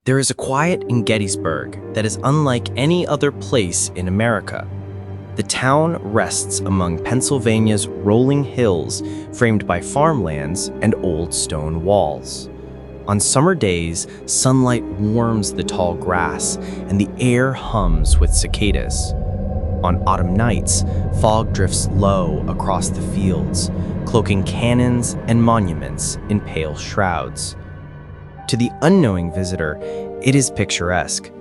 There is a quiet in Gettysburg that is unlike any other place in America. The town rests among Pennsylvania's rolling hills framed by farmlands and old stone walls. On summer days, sunlight warms the tall grass and the air hums with cicadas. On autumn nights, fog drifts low across the fields, cloaking cannons and monuments in pale shrouds. To the unknowing visitor, it is picturesque.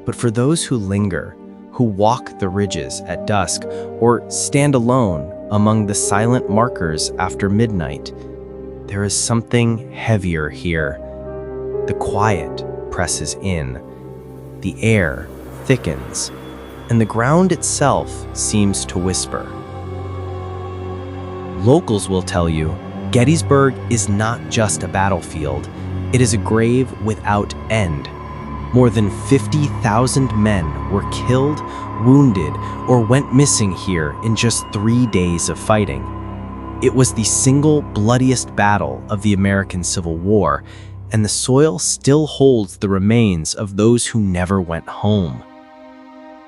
But for those who linger, who walk the ridges at dusk, or stand alone among the silent markers after midnight, there is something heavier here. The quiet presses in, the air thickens, and the ground itself seems to whisper. Locals will tell you, Gettysburg is not just a battlefield, it is a grave without end. More than 50,000 men were killed, wounded, or went missing here in just 3 days of fighting. It was the single bloodiest battle of the American Civil War, and the soil still holds the remains of those who never went home.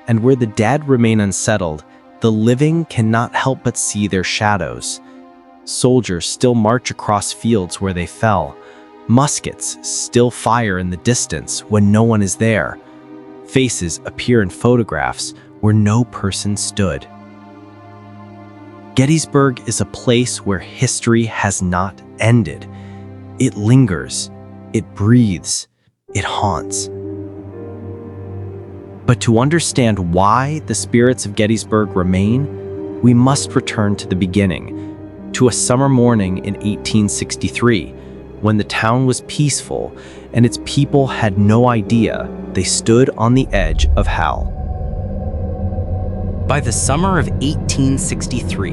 And where the dead remain unsettled, the living cannot help but see their shadows. Soldiers still march across fields where they fell. Muskets still fire in the distance when no one is there. Faces appear in photographs where no person stood. Gettysburg is a place where history has not ended. It lingers, it breathes, it haunts. But to understand why the spirits of Gettysburg remain, we must return to the beginning, to a summer morning in 1863, when the town was peaceful and its people had no idea they stood on the edge of hell. By the summer of 1863,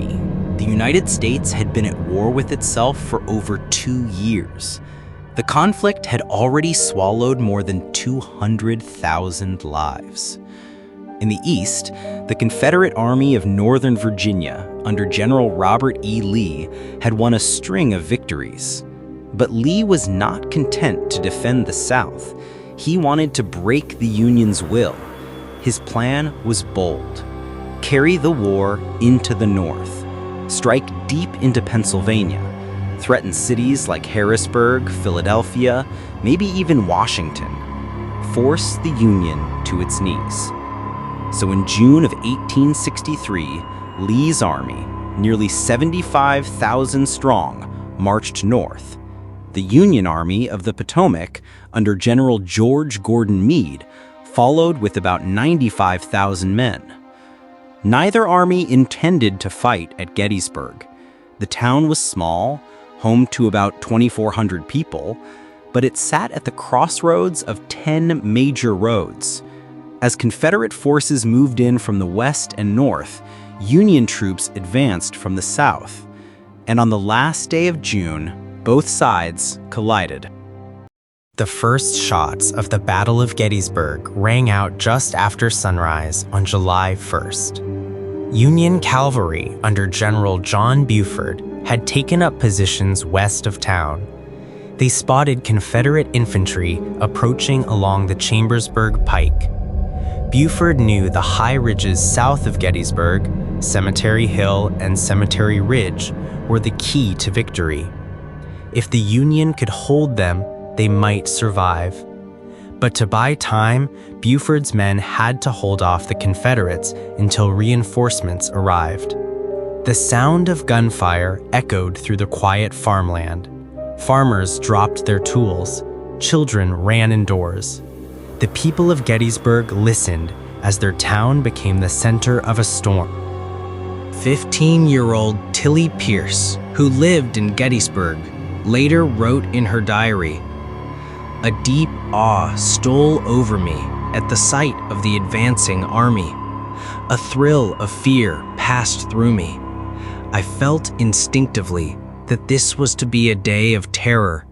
the United States had been at war with itself for over 2 years. The conflict had already swallowed more than 200,000 lives. In the East, the Confederate Army of Northern Virginia, under General Robert E. Lee, had won a string of victories. But Lee was not content to defend the South. He wanted to break the Union's will. His plan was bold. Carry the war into the North. Strike deep into Pennsylvania. Threaten cities like Harrisburg, Philadelphia, maybe even Washington. Force the Union to its knees. So in June of 1863, Lee's army, nearly 75,000 strong, marched north. The Union Army of the Potomac, under General George Gordon Meade, followed with about 95,000 men. Neither army intended to fight at Gettysburg. The town was small, home to about 2,400 people, but it sat at the crossroads of 10 major roads. As Confederate forces moved in from the west and north, Union troops advanced from the south. And on the last day of June, both sides collided. The first shots of the Battle of Gettysburg rang out just after sunrise on July 1st. Union cavalry under General John Buford had taken up positions west of town. They spotted Confederate infantry approaching along the Chambersburg Pike. Buford knew the high ridges south of Gettysburg, Cemetery Hill and Cemetery Ridge, were the key to victory. If the Union could hold them, they might survive. But to buy time, Buford's men had to hold off the Confederates until reinforcements arrived. The sound of gunfire echoed through the quiet farmland. Farmers dropped their tools. Children ran indoors. The people of Gettysburg listened as their town became the center of a storm. 15-year-old Tilly Pierce, who lived in Gettysburg, later wrote in her diary, "A deep awe stole over me at the sight of the advancing army. A thrill of fear passed through me. I felt instinctively that this was to be a day of terror."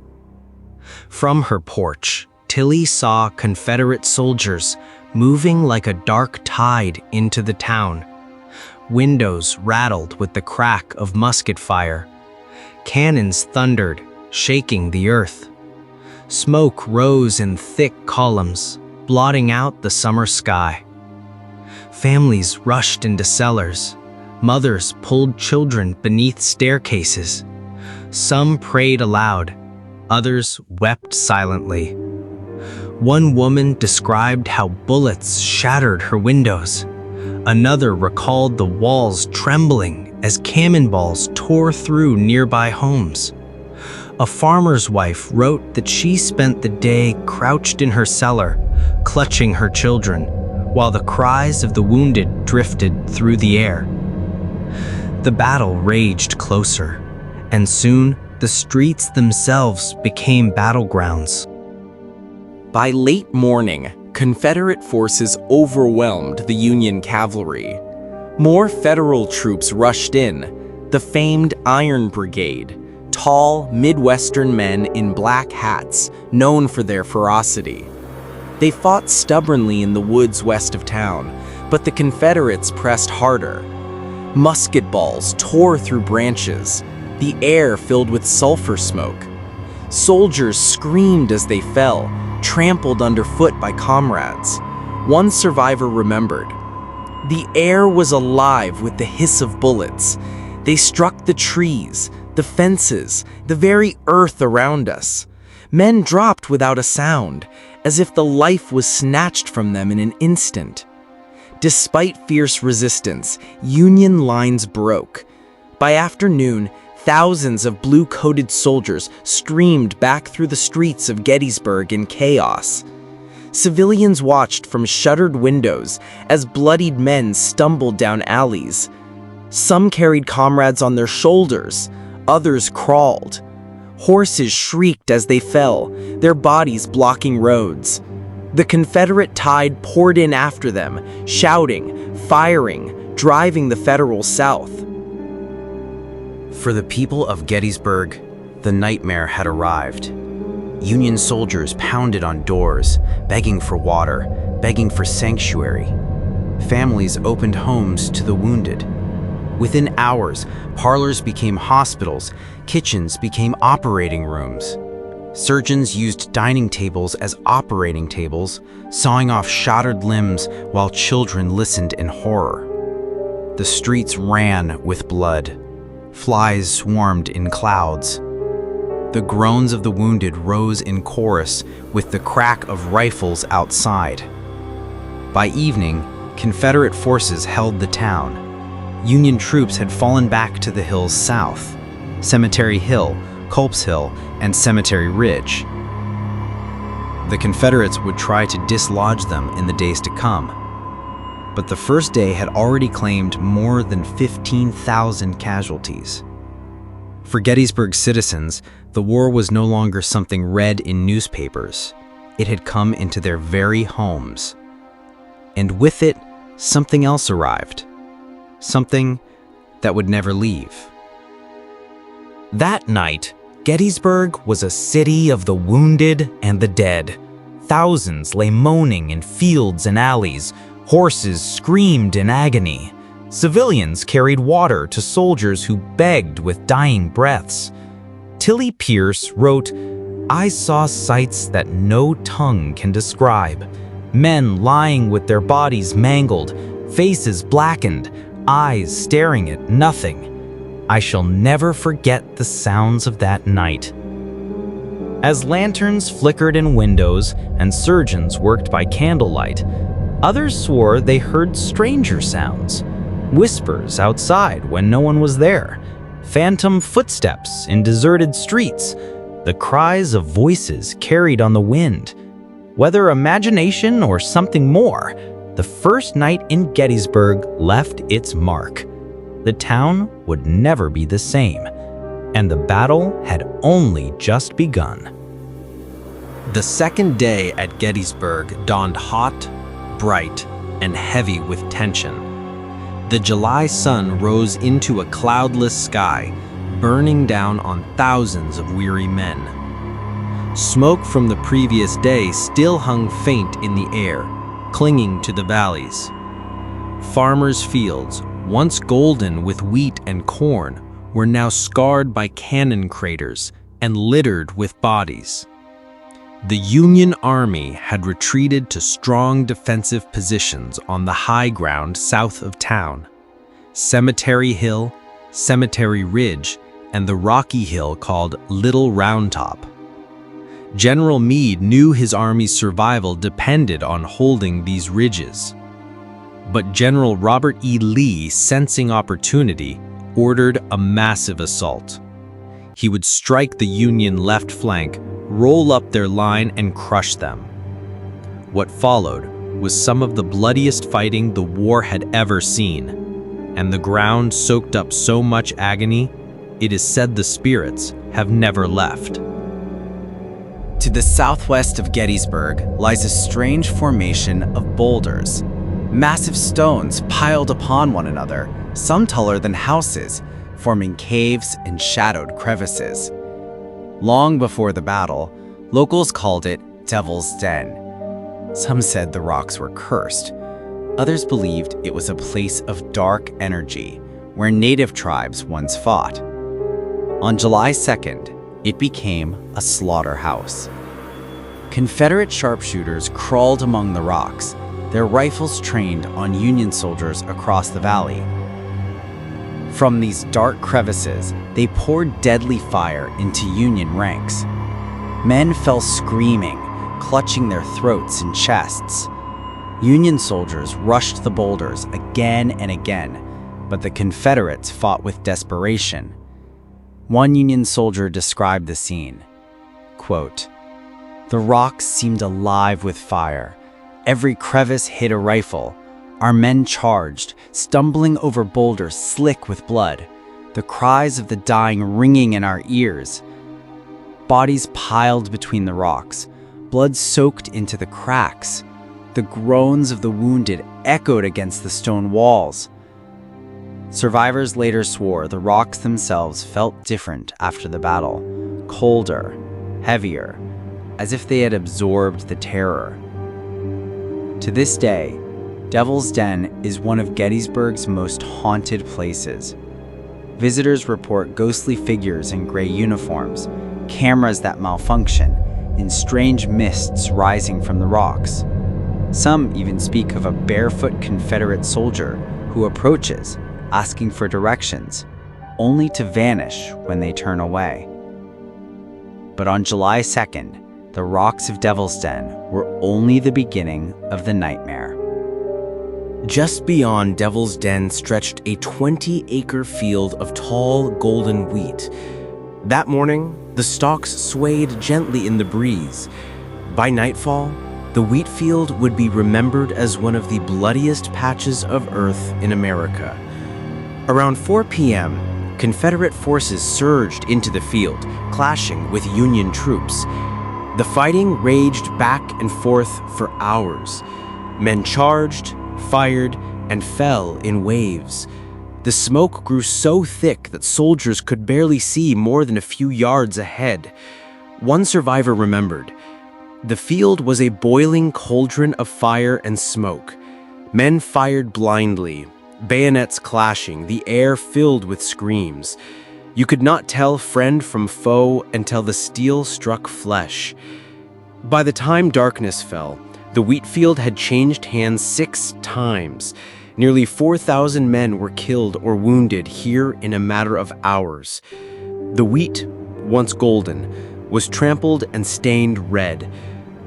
From her porch, Tilly saw Confederate soldiers moving like a dark tide into the town. Windows rattled with the crack of musket fire. Cannons thundered, shaking the earth. Smoke rose in thick columns, blotting out the summer sky. Families rushed into cellars. Mothers pulled children beneath staircases. Some prayed aloud. Others wept silently. One woman described how bullets shattered her windows. Another recalled the walls trembling as cannonballs tore through nearby homes. A farmer's wife wrote that she spent the day crouched in her cellar, clutching her children, while the cries of the wounded drifted through the air. The battle raged closer, and soon the streets themselves became battlegrounds. By late morning, Confederate forces overwhelmed the Union cavalry. More Federal troops rushed in, the famed Iron Brigade, tall, Midwestern men in black hats, known for their ferocity. They fought stubbornly in the woods west of town, but the Confederates pressed harder. Musket balls tore through branches, the air filled with sulfur smoke. Soldiers screamed as they fell, trampled underfoot by comrades. One survivor remembered. The air was alive with the hiss of bullets. They struck the trees, the fences, the very earth around us. Men dropped without a sound, as if the life was snatched from them in an instant. Despite fierce resistance, Union lines broke. By afternoon, thousands of blue-coated soldiers streamed back through the streets of Gettysburg in chaos. Civilians watched from shuttered windows as bloodied men stumbled down alleys. Some carried comrades on their shoulders, others crawled. Horses shrieked as they fell, their bodies blocking roads. The Confederate tide poured in after them, shouting, firing, driving the Federals south. For the people of Gettysburg, the nightmare had arrived. Union soldiers pounded on doors, begging for water, begging for sanctuary. Families opened homes to the wounded. Within hours, parlors became hospitals, kitchens became operating rooms. Surgeons used dining tables as operating tables, sawing off shattered limbs while children listened in horror. The streets ran with blood. Flies swarmed in clouds. The groans of the wounded rose in chorus with the crack of rifles outside. By evening, Confederate forces held the town. Union troops had fallen back to the hills south, Cemetery Hill, Culp's Hill, and Cemetery Ridge. The Confederates would try to dislodge them in the days to come. But the first day had already claimed more than 15,000 casualties. For Gettysburg citizens, the war was no longer something read in newspapers. It had come into their very homes. And with it, something else arrived. Something that would never leave. That night, Gettysburg was a city of the wounded and the dead. Thousands lay moaning in fields and alleys. Horses screamed in agony. Civilians carried water to soldiers who begged with dying breaths. Tilly Pierce wrote, "I saw sights that no tongue can describe. Men lying with their bodies mangled, faces blackened, eyes staring at nothing. I shall never forget the sounds of that night." As lanterns flickered in windows and surgeons worked by candlelight, others swore they heard stranger sounds. Whispers outside when no one was there, phantom footsteps in deserted streets, the cries of voices carried on the wind. Whether imagination or something more, the first night in Gettysburg left its mark. The town would never be the same, and the battle had only just begun. The second day at Gettysburg dawned hot, bright, and heavy with tension. The July sun rose into a cloudless sky, burning down on thousands of weary men. Smoke from the previous day still hung faint in the air, clinging to the valleys. Farmers' fields, once golden with wheat and corn, were now scarred by cannon craters and littered with bodies. The Union Army had retreated to strong defensive positions on the high ground south of town: Cemetery Hill, Cemetery Ridge, and the rocky hill called Little Round Top. General Meade knew his army's survival depended on holding these ridges. But General Robert E. Lee, sensing opportunity, ordered a massive assault. He would strike the Union left flank, roll up their line, and crush them. What followed was some of the bloodiest fighting the war had ever seen, and the ground soaked up so much agony, it is said the spirits have never left. To the southwest of Gettysburg lies a strange formation of boulders. Massive stones piled upon one another, some taller than houses, forming caves and shadowed crevices. Long before the battle, locals called it Devil's Den. Some said the rocks were cursed. Others believed it was a place of dark energy, where native tribes once fought. On July 2nd, it became a slaughterhouse. Confederate sharpshooters crawled among the rocks, their rifles trained on Union soldiers across the valley. From these dark crevices, they poured deadly fire into Union ranks. Men fell screaming, clutching their throats and chests. Union soldiers rushed the boulders again and again, but the Confederates fought with desperation. One Union soldier described the scene, quote, "The rocks seemed alive with fire. Every crevice hid a rifle. Our men charged, stumbling over boulders slick with blood, the cries of the dying ringing in our ears. Bodies piled between the rocks, blood soaked into the cracks. The groans of the wounded echoed against the stone walls." Survivors later swore the rocks themselves felt different after the battle, colder, heavier, as if they had absorbed the terror. To this day, Devil's Den is one of Gettysburg's most haunted places. Visitors report ghostly figures in gray uniforms, cameras that malfunction, and strange mists rising from the rocks. Some even speak of a barefoot Confederate soldier who approaches, asking for directions, only to vanish when they turn away. But on July 2nd, the rocks of Devil's Den were only the beginning of the nightmare. Just beyond Devil's Den stretched a 20-acre field of tall, golden wheat. That morning, the stalks swayed gently in the breeze. By nightfall, the wheat field would be remembered as one of the bloodiest patches of earth in America. Around 4 p.m., Confederate forces surged into the field, clashing with Union troops. The fighting raged back and forth for hours. Men charged, fired, and fell in waves. The smoke grew so thick that soldiers could barely see more than a few yards ahead. One survivor remembered, "The field was a boiling cauldron of fire and smoke. Men fired blindly, bayonets clashing, the air filled with screams. You could not tell friend from foe until the steel struck flesh." By the time darkness fell, the wheat field had changed hands 6 times. Nearly 4,000 men were killed or wounded here in a matter of hours. The wheat, once golden, was trampled and stained red.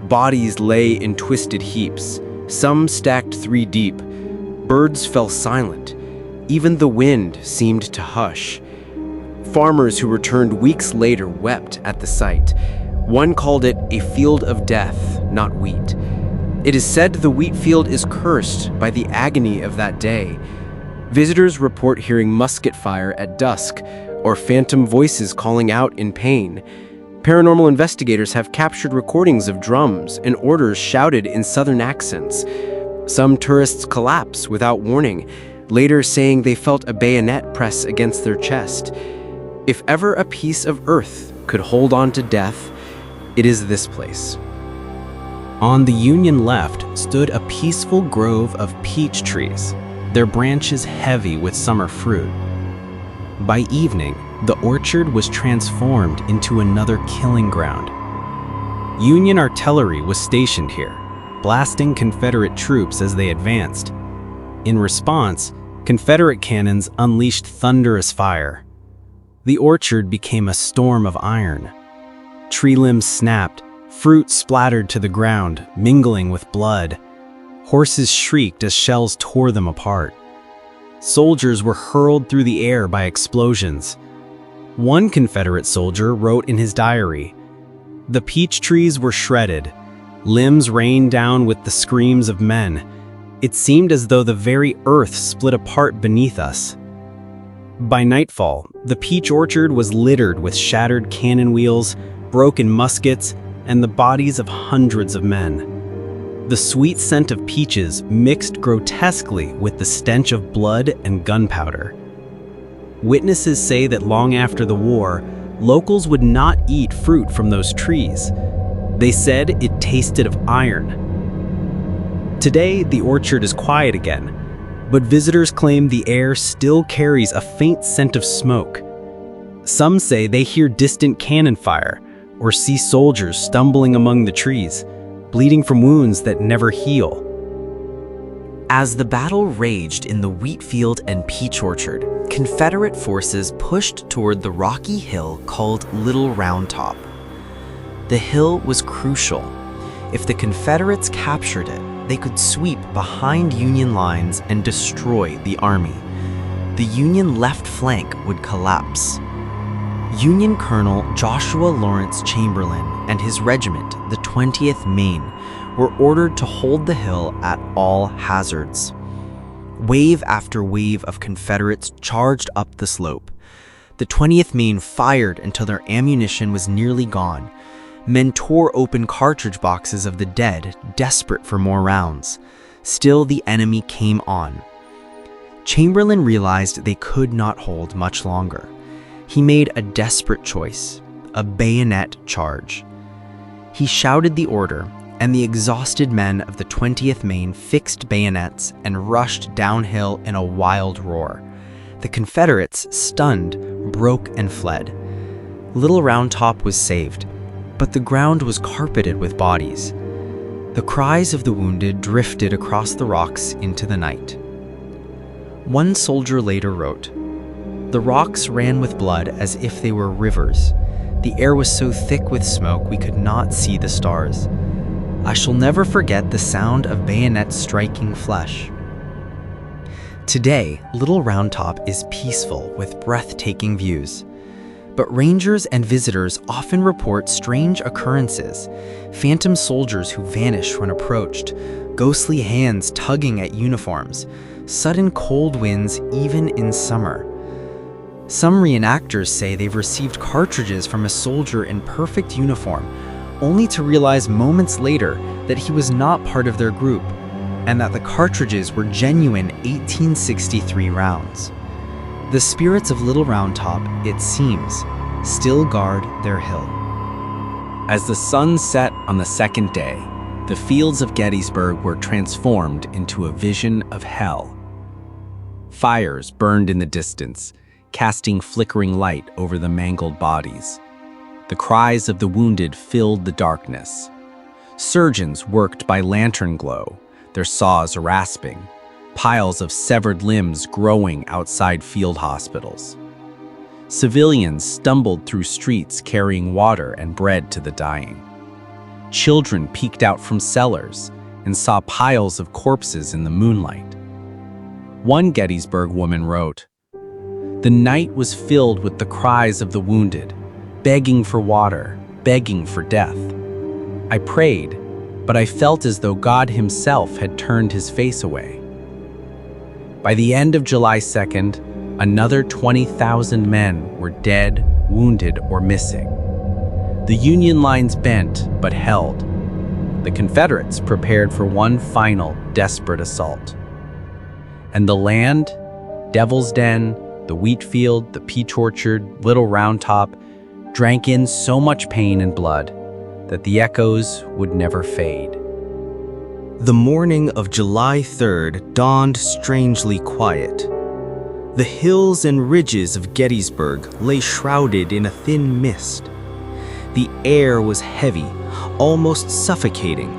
Bodies lay in twisted heaps, some stacked 3 deep. Birds fell silent. Even the wind seemed to hush. Farmers who returned weeks later wept at the sight. One called it a field of death, not wheat. It is said the wheat field is cursed by the agony of that day. Visitors report hearing musket fire at dusk or phantom voices calling out in pain. Paranormal investigators have captured recordings of drums and orders shouted in southern accents. Some tourists collapse without warning, later saying they felt a bayonet press against their chest. If ever a piece of earth could hold on to death, it is this place. On the Union left stood a peaceful grove of peach trees, their branches heavy with summer fruit. By evening, the orchard was transformed into another killing ground. Union artillery was stationed here, blasting Confederate troops as they advanced. In response, Confederate cannons unleashed thunderous fire. The orchard became a storm of iron. Tree limbs snapped, fruit splattered to the ground, mingling with blood. Horses shrieked as shells tore them apart. Soldiers were hurled through the air by explosions. One Confederate soldier wrote in his diary, "The peach trees were shredded. Limbs rained down with the screams of men. It seemed as though the very earth split apart beneath us." By nightfall, the peach orchard was littered with shattered cannon wheels, broken muskets, and the bodies of hundreds of men. The sweet scent of peaches mixed grotesquely with the stench of blood and gunpowder. Witnesses say that long after the war, locals would not eat fruit from those trees. They said it tasted of iron. Today, the orchard is quiet again, but visitors claim the air still carries a faint scent of smoke. Some say they hear distant cannon fire or see soldiers stumbling among the trees, bleeding from wounds that never heal. As the battle raged in the wheat field and peach orchard, Confederate forces pushed toward the rocky hill called Little Round Top. The hill was crucial. If the Confederates captured it, they could sweep behind Union lines and destroy the army. The Union left flank would collapse. Union Colonel Joshua Lawrence Chamberlain and his regiment, the 20th Maine, were ordered to hold the hill at all hazards. Wave after wave of Confederates charged up the slope. The 20th Maine fired until their ammunition was nearly gone. Men tore open cartridge boxes of the dead, desperate for more rounds. Still, the enemy came on. Chamberlain realized they could not hold much longer. He made a desperate choice, a bayonet charge. He shouted the order, and the exhausted men of the 20th Maine fixed bayonets and rushed downhill in a wild roar. The Confederates, stunned, broke and fled. Little Round Top was saved, but the ground was carpeted with bodies. The cries of the wounded drifted across the rocks into the night. One soldier later wrote, "The rocks ran with blood as if they were rivers. The air was so thick with smoke we could not see the stars. I shall never forget the sound of bayonets striking flesh." Today, Little Round Top is peaceful with breathtaking views. But rangers and visitors often report strange occurrences: phantom soldiers who vanish when approached, ghostly hands tugging at uniforms, sudden cold winds even in summer. Some reenactors say they've received cartridges from a soldier in perfect uniform, only to realize moments later that he was not part of their group, and that the cartridges were genuine 1863 rounds. The spirits of Little Round Top, it seems, still guard their hill. As the sun set on the second day, the fields of Gettysburg were transformed into a vision of hell. Fires burned in the distance, casting flickering light over the mangled bodies. The cries of the wounded filled the darkness. Surgeons worked by lantern glow, their saws rasping, piles of severed limbs growing outside field hospitals. Civilians stumbled through streets carrying water and bread to the dying. Children peeked out from cellars and saw piles of corpses in the moonlight. One Gettysburg woman wrote, "The night was filled with the cries of the wounded, begging for water, begging for death. I prayed, but I felt as though God himself had turned his face away." By the end of July 2nd, another 20,000 men were dead, wounded, or missing. The Union lines bent but held. The Confederates prepared for one final desperate assault. And the land, Devil's Den, the wheat field, the peach orchard, Little Round Top, drank in so much pain and blood that the echoes would never fade. The morning of July 3rd dawned strangely quiet. The hills and ridges of Gettysburg lay shrouded in a thin mist. The air was heavy, almost suffocating,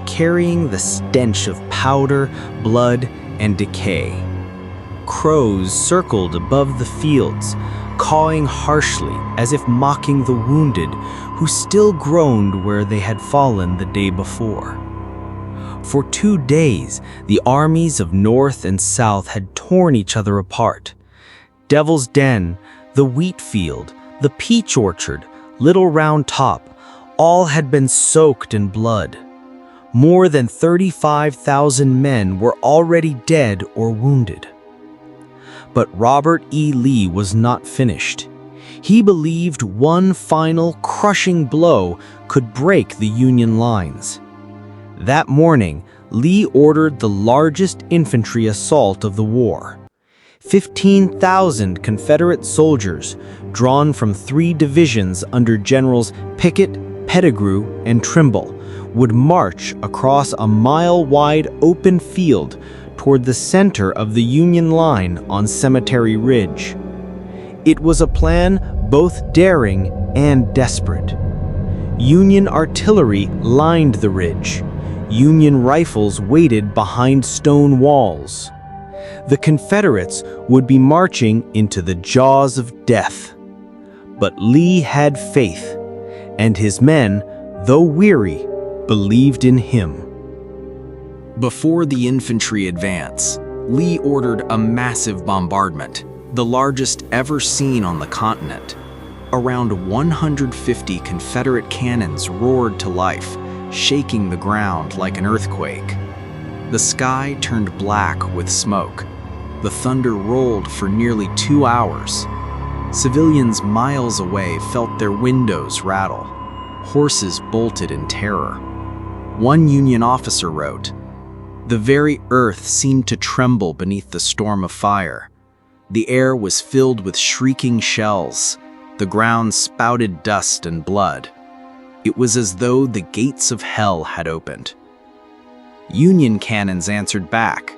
carrying the stench of powder, blood, and decay. Crows circled above the fields, cawing harshly as if mocking the wounded who still groaned where they had fallen the day before. For 2 days, the armies of North and South had torn each other apart. Devil's Den, the wheat field, the peach orchard, Little Round Top, all had been soaked in blood. More than 35,000 men were already dead or wounded. But Robert E. Lee was not finished. He believed one final crushing blow could break the Union lines. That morning, Lee ordered the largest infantry assault of the war. 15,000 Confederate soldiers, drawn from 3 divisions under Generals Pickett, Pettigrew, and Trimble, would march across a mile-wide open field toward the center of the Union line on Cemetery Ridge. It was a plan both daring and desperate. Union artillery lined the ridge. Union rifles waited behind stone walls. The Confederates would be marching into the jaws of death. But Lee had faith, and his men, though weary, believed in him. Before the infantry advance, Lee ordered a massive bombardment, the largest ever seen on the continent. Around 150 Confederate cannons roared to life, shaking the ground like an earthquake. The sky turned black with smoke. The thunder rolled for nearly 2 hours. Civilians miles away felt their windows rattle. Horses bolted in terror. One Union officer wrote, "The very earth seemed to tremble beneath the storm of fire. The air was filled with shrieking shells. The ground spouted dust and blood. It was as though the gates of hell had opened." Union cannons answered back,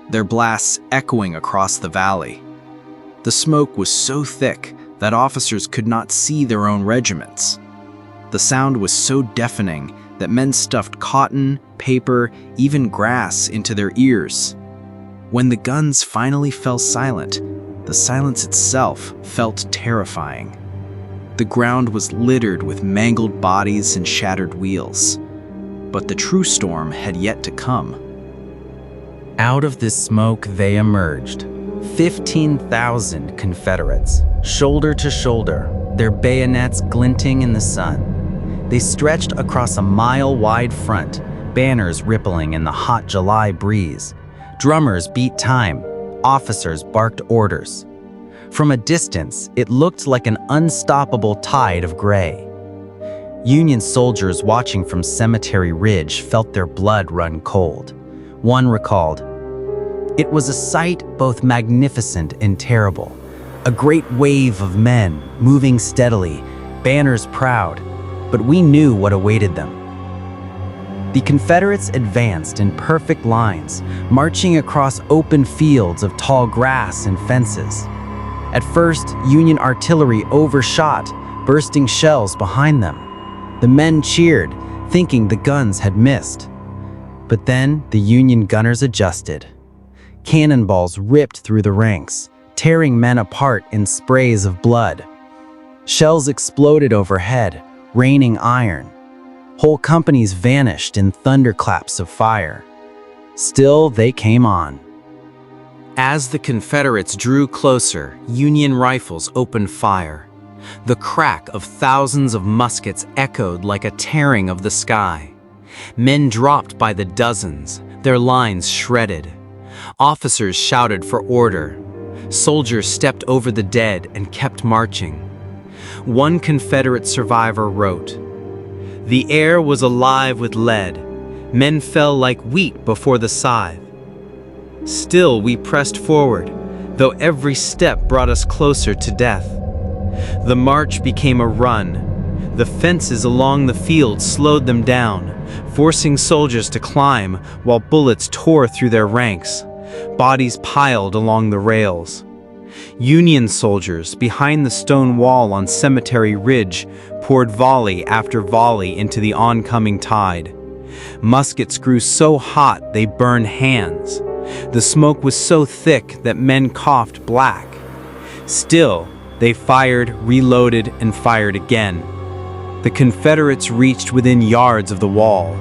their blasts echoing across the valley. The smoke was so thick that officers could not see their own regiments. The sound was so deafening that men stuffed cotton, paper, even grass into their ears. When the guns finally fell silent, the silence itself felt terrifying. The ground was littered with mangled bodies and shattered wheels. But the true storm had yet to come. Out of this smoke they emerged, 15,000 Confederates, shoulder to shoulder, their bayonets glinting in the sun. They stretched across a mile-wide front, banners rippling in the hot July breeze. Drummers beat time, officers barked orders. From a distance, it looked like an unstoppable tide of gray. Union soldiers watching from Cemetery Ridge felt their blood run cold. One recalled, "It was a sight both magnificent and terrible. A great wave of men, moving steadily, banners proud, but we knew what awaited them." The Confederates advanced in perfect lines, marching across open fields of tall grass and fences. At first, Union artillery overshot, bursting shells behind them. The men cheered, thinking the guns had missed. But then the Union gunners adjusted. Cannonballs ripped through the ranks, tearing men apart in sprays of blood. Shells exploded overhead, raining iron. Whole companies vanished in thunderclaps of fire. Still, they came on. As the Confederates drew closer, Union rifles opened fire. The crack of thousands of muskets echoed like a tearing of the sky. Men dropped by the dozens, their lines shredded. Officers shouted for order. Soldiers stepped over the dead and kept marching. One Confederate survivor wrote, "The air was alive with lead. Men fell like wheat before the scythe. Still we pressed forward, though every step brought us closer to death. The march became a run. The fences along the field slowed them down, forcing soldiers to climb while bullets tore through their ranks. Bodies piled along the rails. Union soldiers behind the stone wall on Cemetery Ridge poured volley after volley into the oncoming tide. Muskets grew so hot they burned hands. The smoke was so thick that men coughed black. Still, they fired, reloaded, and fired again. The Confederates reached within yards of the wall.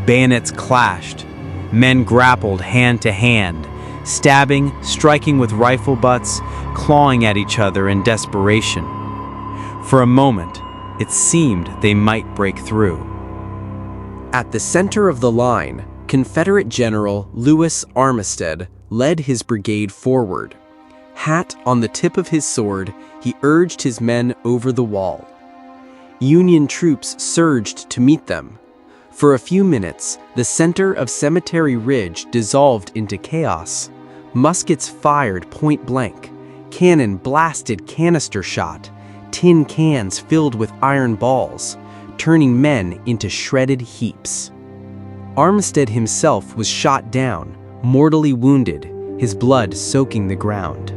Bayonets clashed. Men grappled hand to hand, stabbing, striking with rifle butts, clawing at each other in desperation. For a moment, it seemed they might break through. At the center of the line, Confederate General Lewis Armistead led his brigade forward. Hat on the tip of his sword, he urged his men over the wall. Union troops surged to meet them. For a few minutes, the center of Cemetery Ridge dissolved into chaos. Muskets fired point blank. Cannon blasted canister shot. Tin cans filled with iron balls, turning men into shredded heaps. Armistead himself was shot down, mortally wounded, his blood soaking the ground.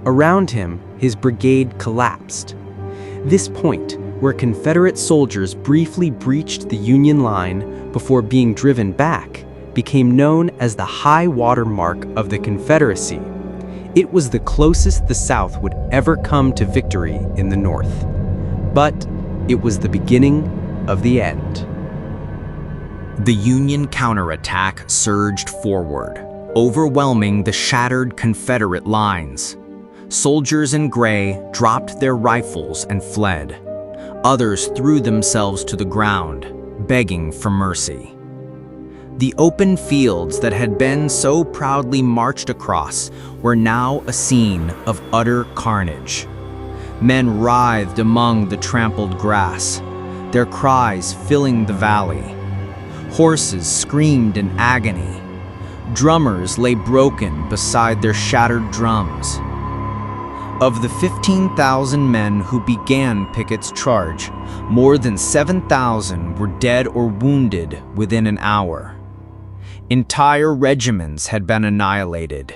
Around him, his brigade collapsed. This point, where Confederate soldiers briefly breached the Union line before being driven back, became known as the high water mark of the Confederacy. It was the closest the South would ever come to victory in the North. But it was the beginning of the end. The Union counterattack surged forward, overwhelming the shattered Confederate lines. Soldiers in gray dropped their rifles and fled. Others threw themselves to the ground, begging for mercy. The open fields that had been so proudly marched across were now a scene of utter carnage. Men writhed among the trampled grass, their cries filling the valley. Horses screamed in agony. Drummers lay broken beside their shattered drums. Of the 15,000 men who began Pickett's charge, more than 7,000 were dead or wounded within an hour. Entire regiments had been annihilated.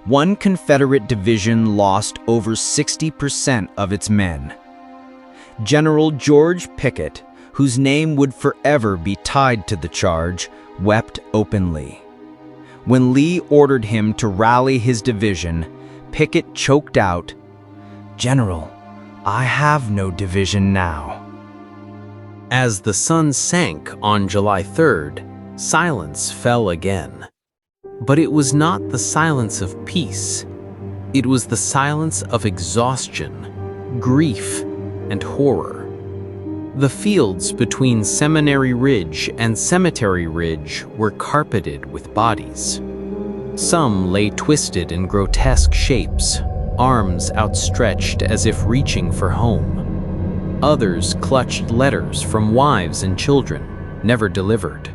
One Confederate division lost over 60% of its men. General George Pickett, whose name would forever be tied to the charge, wept openly. When Lee ordered him to rally his division, Pickett choked out, "General, I have no division now." As the sun sank on July 3rd, silence fell again. But it was not the silence of peace. It was the silence of exhaustion, grief, and horror. The fields between Seminary Ridge and Cemetery Ridge were carpeted with bodies. Some lay twisted in grotesque shapes, arms outstretched as if reaching for home. Others clutched letters from wives and children, never delivered.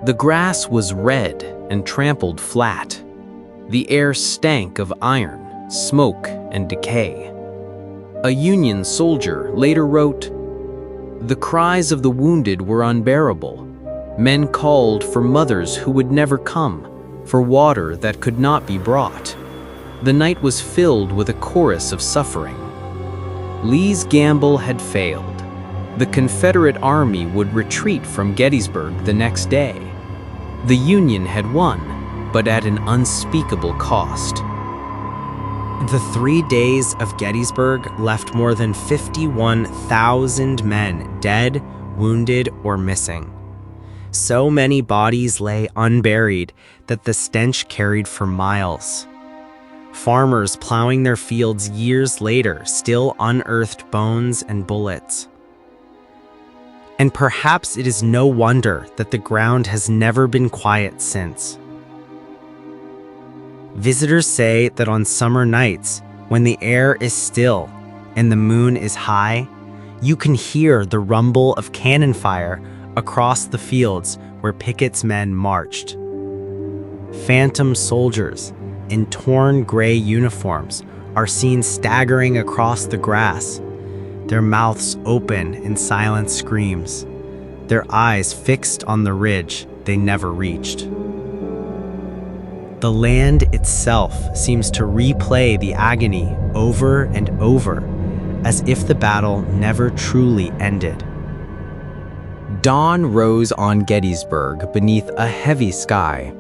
The grass was red and trampled flat. The air stank of iron, smoke, and decay. A Union soldier later wrote, "The cries of the wounded were unbearable. Men called for mothers who would never come, for water that could not be brought. The night was filled with a chorus of suffering." Lee's gamble had failed. The Confederate Army would retreat from Gettysburg the next day. The Union had won, but at an unspeakable cost. The 3 days of Gettysburg left more than 51,000 men dead, wounded, or missing. So many bodies lay unburied that the stench carried for miles. Farmers plowing their fields years later still unearthed bones and bullets. And perhaps it is no wonder that the ground has never been quiet since. Visitors say that on summer nights, when the air is still and the moon is high, you can hear the rumble of cannon fire across the fields where Pickett's men marched. Phantom soldiers in torn gray uniforms are seen staggering across the grass, their mouths open in silent screams, their eyes fixed on the ridge they never reached. The land itself seems to replay the agony over and over, as if the battle never truly ended. Dawn rose on Gettysburg beneath a heavy sky.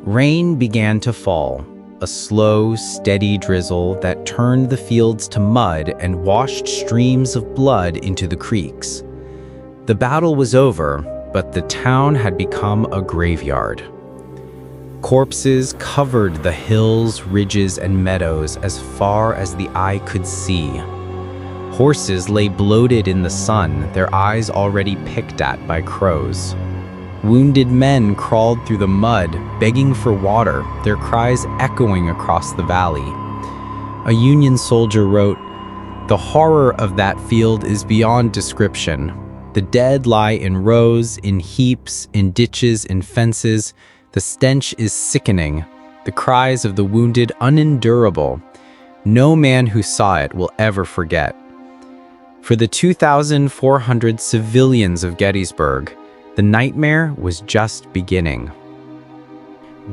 Rain began to fall, a slow, steady drizzle that turned the fields to mud and washed streams of blood into the creeks. The battle was over, but the town had become a graveyard. Corpses covered the hills, ridges, and meadows as far as the eye could see. Horses lay bloated in the sun, their eyes already picked at by crows. Wounded men crawled through the mud, begging for water, their cries echoing across the valley. A Union soldier wrote, "The horror of that field is beyond description. The dead lie in rows, in heaps, in ditches, in fences. The stench is sickening, the cries of the wounded unendurable. No man who saw it will ever forget." For the 2,400 civilians of Gettysburg, the nightmare was just beginning.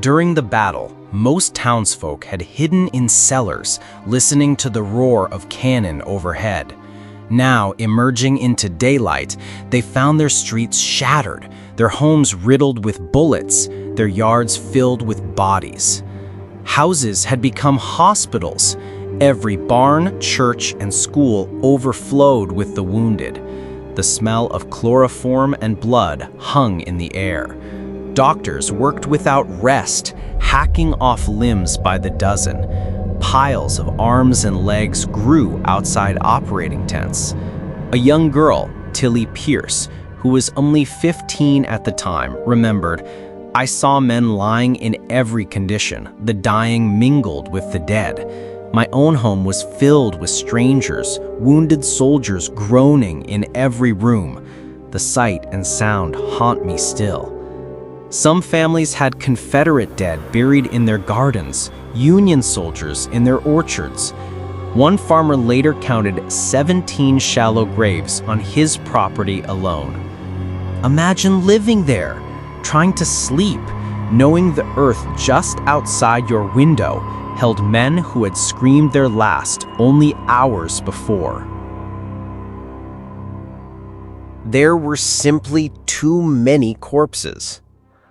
During the battle, most townsfolk had hidden in cellars, listening to the roar of cannon overhead. Now, emerging into daylight, they found their streets shattered, their homes riddled with bullets, their yards filled with bodies. Houses had become hospitals. Every barn, church, and school overflowed with the wounded. The smell of chloroform and blood hung in the air. Doctors worked without rest, hacking off limbs by the dozen. Piles of arms and legs grew outside operating tents. A young girl, Tilly Pierce, who was only 15 at the time, remembered, "I saw men lying in every condition, the dying mingled with the dead. My own home was filled with strangers, wounded soldiers groaning in every room. The sight and sound haunt me still." Some families had Confederate dead buried in their gardens, Union soldiers in their orchards. One farmer later counted 17 shallow graves on his property alone. Imagine living there, trying to sleep, knowing the earth just outside your window held men who had screamed their last only hours before. There were simply too many corpses.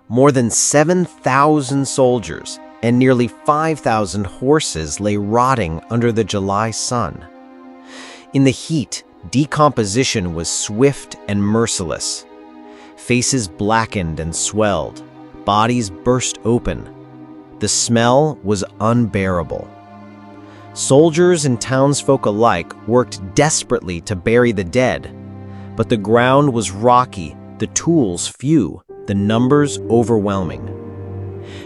More than 7,000 soldiers and nearly 5,000 horses lay rotting under the July sun. In the heat, decomposition was swift and merciless. Faces blackened and swelled, bodies burst open. The smell was unbearable. Soldiers and townsfolk alike worked desperately to bury the dead, but the ground was rocky, the tools few, the numbers overwhelming.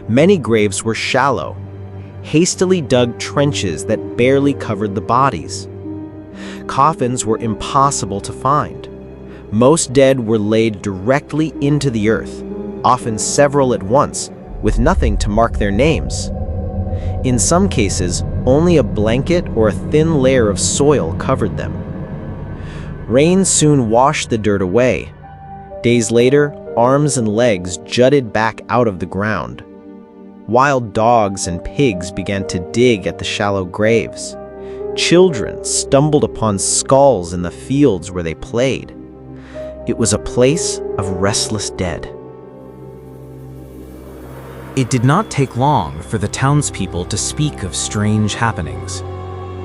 Many graves were shallow, hastily dug trenches that barely covered the bodies. Coffins were impossible to find. Most dead were laid directly into the earth, often several at once, with nothing to mark their names. In some cases, only a blanket or a thin layer of soil covered them. Rain soon washed the dirt away. Days later, arms and legs jutted back out of the ground. Wild dogs and pigs began to dig at the shallow graves. Children stumbled upon skulls in the fields where they played. It was a place of restless dead. It did not take long for the townspeople to speak of strange happenings.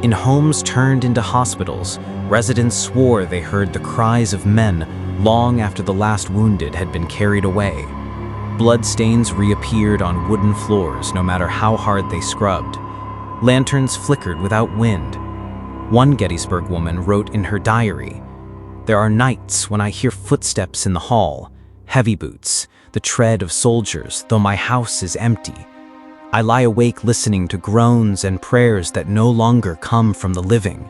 In homes turned into hospitals, residents swore they heard the cries of men long after the last wounded had been carried away. Bloodstains reappeared on wooden floors no matter how hard they scrubbed. Lanterns flickered without wind. One Gettysburg woman wrote in her diary, "There are nights when I hear footsteps in the hall, heavy boots, the tread of soldiers, though my house is empty. I lie awake listening to groans and prayers that no longer come from the living."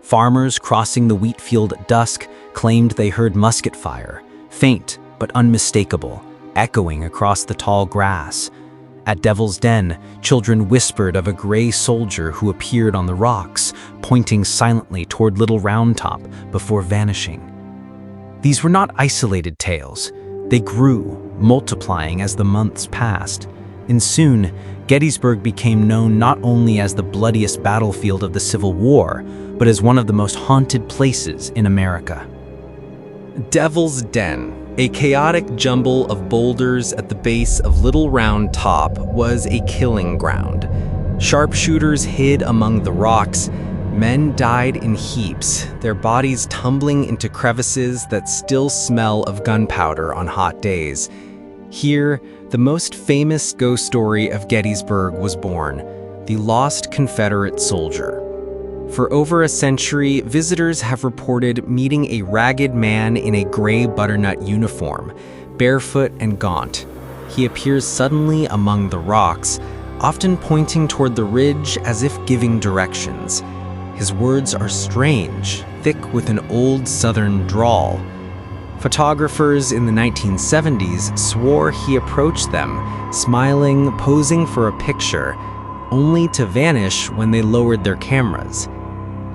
Farmers crossing the wheat field at dusk claimed they heard musket fire, faint but unmistakable, echoing across the tall grass. At Devil's Den, children whispered of a gray soldier who appeared on the rocks, pointing silently toward Little Round Top before vanishing. These were not isolated tales. They grew, multiplying as the months passed. And soon, Gettysburg became known not only as the bloodiest battlefield of the Civil War, but as one of the most haunted places in America. Devil's Den, a chaotic jumble of boulders at the base of Little Round Top, was a killing ground. Sharpshooters hid among the rocks. Men died in heaps, their bodies tumbling into crevices that still smell of gunpowder on hot days. Here, the most famous ghost story of Gettysburg was born, the lost Confederate soldier. For over a century, visitors have reported meeting a ragged man in a gray butternut uniform, barefoot and gaunt. He appears suddenly among the rocks, often pointing toward the ridge as if giving directions. His words are strange, thick with an old Southern drawl. Photographers in the 1970s swore he approached them, smiling, posing for a picture, only to vanish when they lowered their cameras.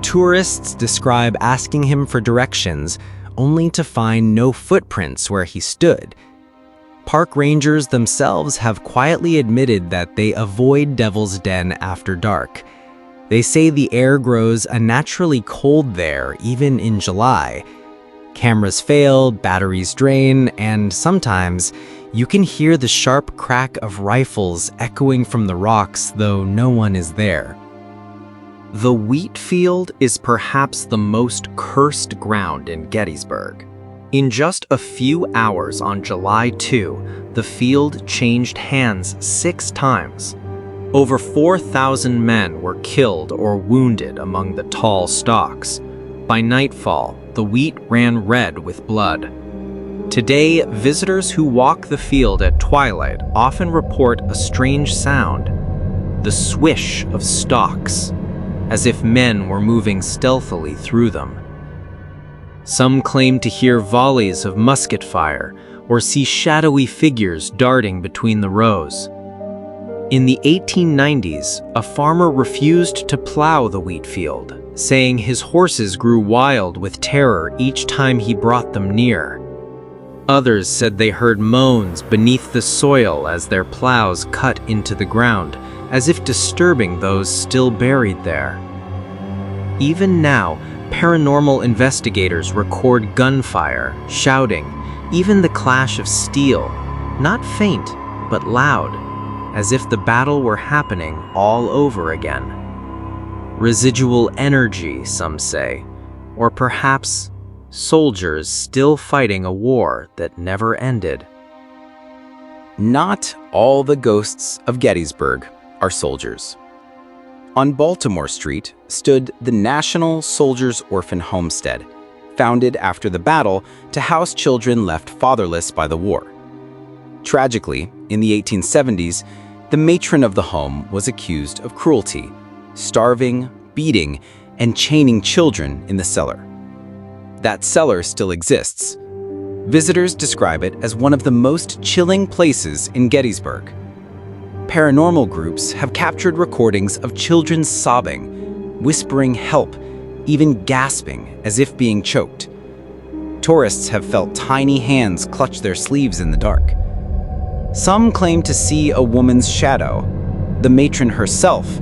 Tourists describe asking him for directions, only to find no footprints where he stood. Park rangers themselves have quietly admitted that they avoid Devil's Den after dark. They say the air grows unnaturally cold there, even in July. Cameras fail, batteries drain, and sometimes you can hear the sharp crack of rifles echoing from the rocks, though no one is there. The wheat field is perhaps the most cursed ground in Gettysburg. In just a few hours on July 2, the field changed hands 6 times. Over 4,000 men were killed or wounded among the tall stalks. By nightfall, the wheat ran red with blood. Today, visitors who walk the field at twilight often report a strange sound, the swish of stalks, as if men were moving stealthily through them. Some claim to hear volleys of musket fire or see shadowy figures darting between the rows. In the 1890s, a farmer refused to plow the wheat field, saying his horses grew wild with terror each time he brought them near. Others said they heard moans beneath the soil as their plows cut into the ground, as if disturbing those still buried there. Even now, paranormal investigators record gunfire, shouting, even the clash of steel, not faint, but loud, as if the battle were happening all over again. Residual energy, some say, or perhaps soldiers still fighting a war that never ended. Not all the ghosts of Gettysburg are soldiers. On Baltimore Street stood the National Soldiers' Orphan Homestead, founded after the battle to house children left fatherless by the war. Tragically, in the 1870s, the matron of the home was accused of cruelty, starving, beating, and chaining children in the cellar. That cellar still exists. Visitors describe it as one of the most chilling places in Gettysburg. Paranormal groups have captured recordings of children sobbing, whispering help, even gasping as if being choked. Tourists have felt tiny hands clutch their sleeves in the dark. Some claim to see a woman's shadow, the matron herself,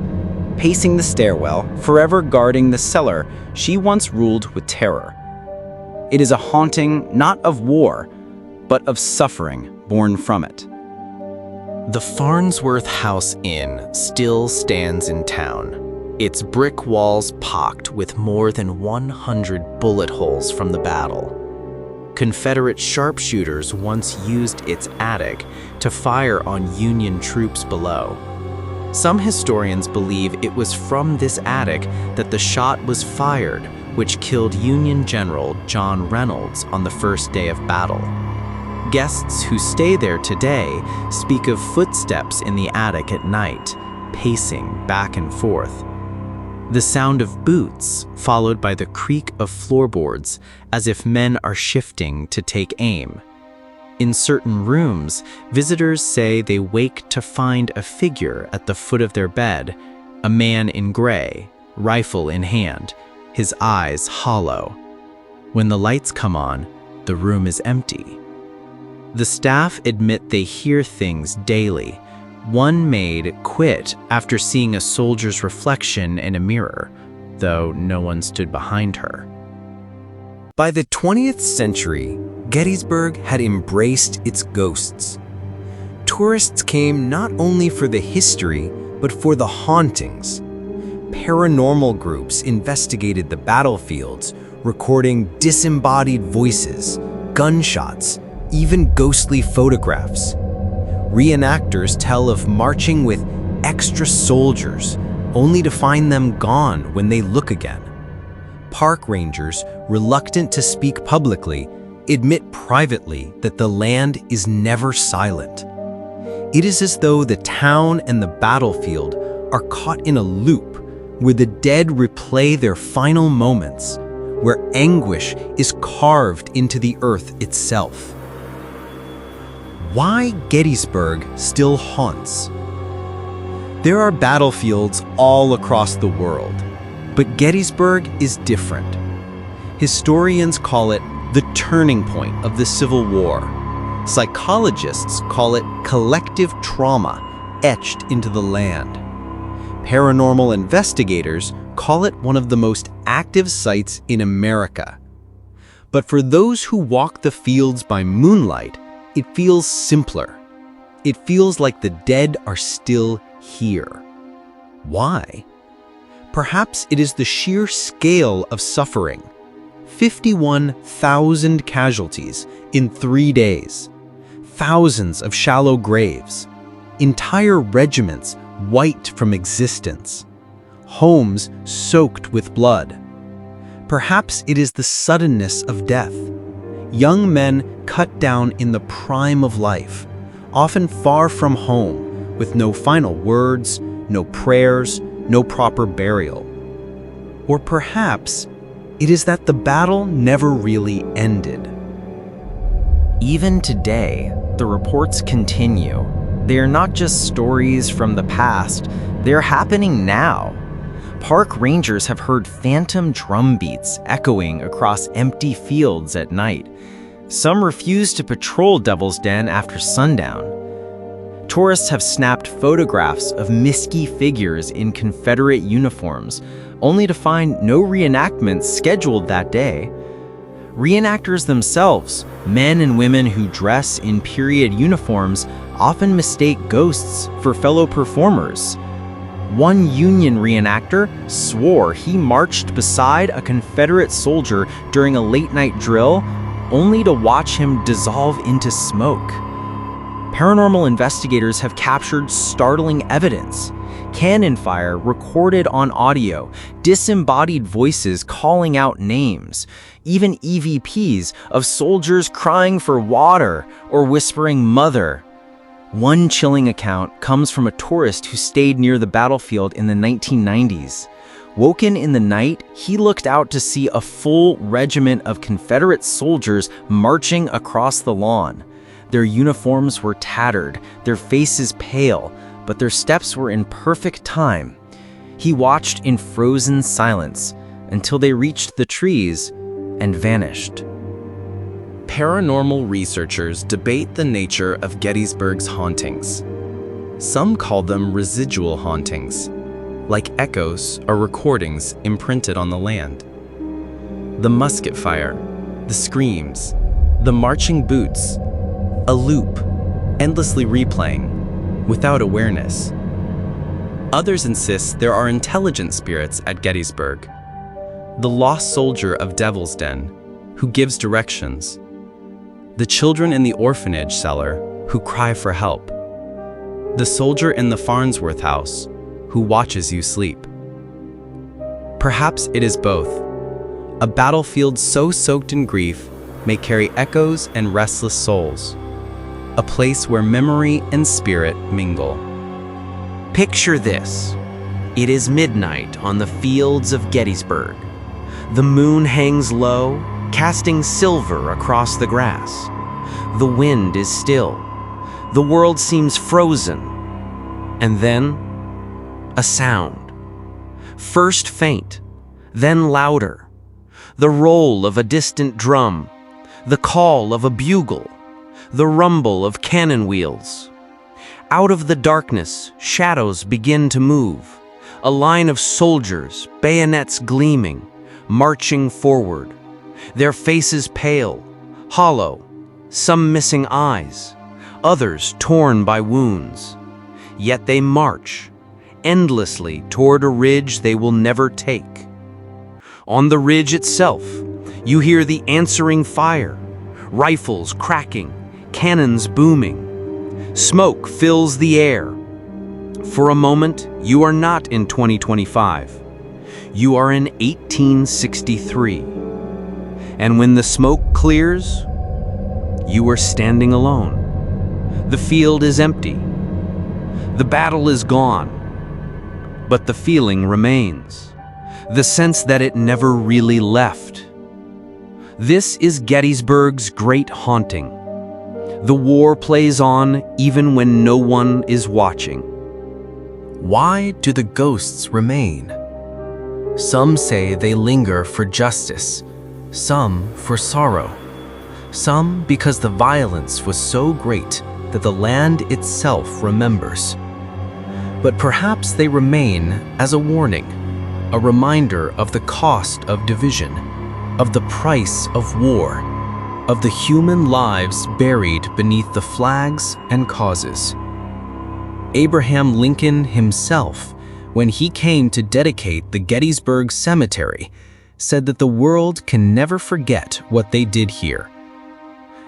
pacing the stairwell, forever guarding the cellar she once ruled with terror. It is a haunting not of war, but of suffering born from it. The Farnsworth House Inn still stands in town, its brick walls pocked with more than 100 bullet holes from the battle. Confederate sharpshooters once used its attic to fire on Union troops below. Some historians believe it was from this attic that the shot was fired, which killed Union General John Reynolds on the first day of battle. Guests who stay there today speak of footsteps in the attic at night, pacing back and forth. The sound of boots, followed by the creak of floorboards, as if men are shifting to take aim. In certain rooms, visitors say they wake to find a figure at the foot of their bed, a man in gray, rifle in hand, his eyes hollow. When the lights come on, the room is empty. The staff admit they hear things daily, One maid quit after seeing a soldier's reflection in a mirror, though no one stood behind her. By the 20th century, Gettysburg had embraced its ghosts. Tourists came not only for the history, but for the hauntings. Paranormal groups investigated the battlefields, recording disembodied voices, gunshots, even ghostly photographs. Reenactors tell of marching with extra soldiers, only to find them gone when they look again. Park rangers, reluctant to speak publicly, admit privately that the land is never silent. It is as though the town and the battlefield are caught in a loop where the dead replay their final moments, where anguish is carved into the earth itself. Why Gettysburg still haunts? There are battlefields all across the world, but Gettysburg is different. Historians call it the turning point of the Civil War. Psychologists call it collective trauma etched into the land. Paranormal investigators call it one of the most active sites in America. But for those who walk the fields by moonlight, it feels simpler. It feels like the dead are still here. Why? Perhaps it is the sheer scale of suffering. 51,000 casualties in 3 days. Thousands of shallow graves. Entire regiments wiped from existence. Homes soaked with blood. Perhaps it is the suddenness of death. Young men cut down in the prime of life, often far from home, with no final words, no prayers, no proper burial. Or perhaps it is that the battle never really ended. Even today, the reports continue. They are not just stories from the past, they're happening now. Park rangers have heard phantom drum beats echoing across empty fields at night. Some refuse to patrol Devil's Den after sundown. Tourists have snapped photographs of misty figures in Confederate uniforms, only to find no reenactments scheduled that day. Reenactors themselves, men and women who dress in period uniforms, often mistake ghosts for fellow performers. One Union reenactor swore he marched beside a Confederate soldier during a late-night drill, only to watch him dissolve into smoke. Paranormal investigators have captured startling evidence. Cannon fire recorded on audio, disembodied voices calling out names, even EVPs of soldiers crying for water or whispering "mother." One chilling account comes from a tourist who stayed near the battlefield in the 1990s. Woken in the night, he looked out to see a full regiment of Confederate soldiers marching across the lawn. Their uniforms were tattered, their faces pale, but their steps were in perfect time. He watched in frozen silence until they reached the trees and vanished. Paranormal researchers debate the nature of Gettysburg's hauntings. Some call them residual hauntings, like echoes or recordings imprinted on the land. The musket fire, the screams, the marching boots, a loop, endlessly replaying, without awareness. Others insist there are intelligent spirits at Gettysburg. The lost soldier of Devil's Den, who gives directions. The children in the orphanage cellar, who cry for help. The soldier in the Farnsworth house, who watches you sleep. Perhaps it is both. A battlefield so soaked in grief may carry echoes and restless souls. A place where memory and spirit mingle. Picture this. It is midnight on the fields of Gettysburg. The moon hangs low, casting silver across the grass. The wind is still. The world seems frozen. And then, a sound. First faint, then louder. The roll of a distant drum, the call of a bugle, the rumble of cannon wheels. Out of the darkness, shadows begin to move. A line of soldiers, bayonets gleaming, marching forward. Their faces pale, hollow, some missing eyes, others torn by wounds. Yet they march, endlessly toward a ridge they will never take. On the ridge itself, you hear the answering fire, rifles cracking, cannons booming. Smoke fills the air. For a moment, you are not in 2025. You are in 1863. And when the smoke clears, you are standing alone. The field is empty. The battle is gone. But the feeling remains. The sense that it never really left. This is Gettysburg's great haunting. The war plays on even when no one is watching. Why do the ghosts remain? Some say they linger for justice, some for sorrow, some because the violence was so great that the land itself remembers. But perhaps they remain as a warning, a reminder of the cost of division, of the price of war, of the human lives buried beneath the flags and causes. Abraham Lincoln himself, when he came to dedicate the Gettysburg Cemetery, said that the world can never forget what they did here.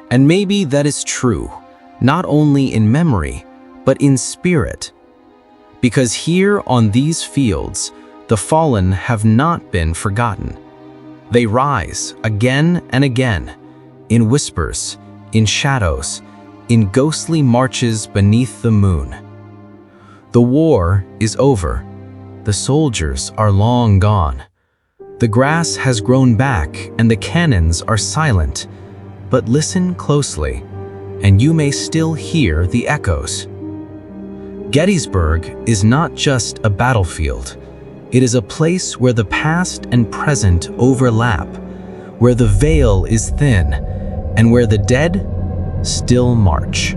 And maybe that is true, not only in memory, but in spirit. Because here on these fields, the fallen have not been forgotten. They rise again and again, in whispers, in shadows, in ghostly marches beneath the moon. The war is over. The soldiers are long gone. The grass has grown back and the cannons are silent. But listen closely, and you may still hear the echoes. Gettysburg is not just a battlefield. It is a place where the past and present overlap, where the veil is thin, and where the dead still march.